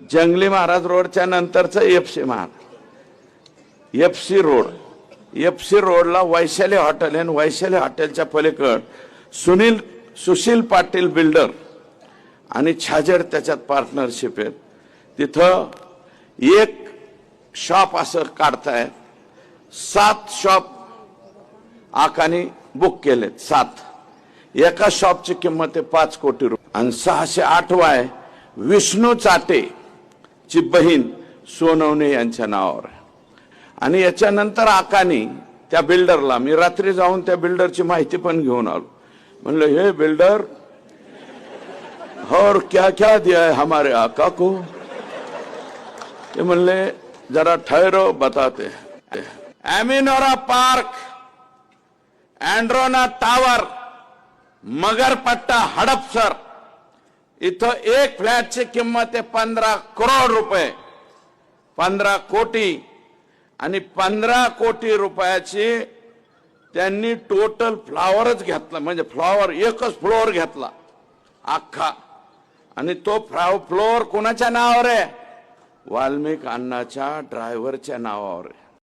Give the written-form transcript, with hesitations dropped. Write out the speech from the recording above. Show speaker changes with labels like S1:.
S1: जंगली महाराज रोडच्या नंतरचं एफसी रोडला वैशाली हॉटेल आहे. वैशाली हॉटेलच्या पलीकड सुशील पाटील बिल्डर आणि छाजेड त्याच्यात पार्टनरशिप आहे. तिथं एक शॉप असं काढताय. 7 शॉप आकानी बुक केलेत. 7 एका शॉपची किंमत आहे 5 कोटी रुपये. आणि 608 आहे विष्णू चाटे ची बहीण सोनवणे यांच्या नावावर. आणि याच्यानंतर आकानी त्या बिल्डरला, मी रात्री जाऊन त्या बिल्डरची माहिती पण घेऊन आलो. म्हणलं हे बिल्डर और क्या क्या दिया है हमारे आका को. ते म्हणले जरा ठहरो बताते. एमिनोरा पार्क, एंड्रोना टावर, मगरपट्टा, हडपसर इथं एक फ्लॅटची किंमत आहे 15 करोड रुपये. 15 कोटी. आणि 15 कोटी रुपयाची त्यांनी टोटल फ्लॉवरच घेतला. म्हणजे फ्लॉवर एकच फ्लोअर घेतला अख्खा. आणि तो फ्लोअर कोणाच्या नावावर आहे? वाल्मिक अण्णाच्या ड्रायव्हरच्या नावावर आहे.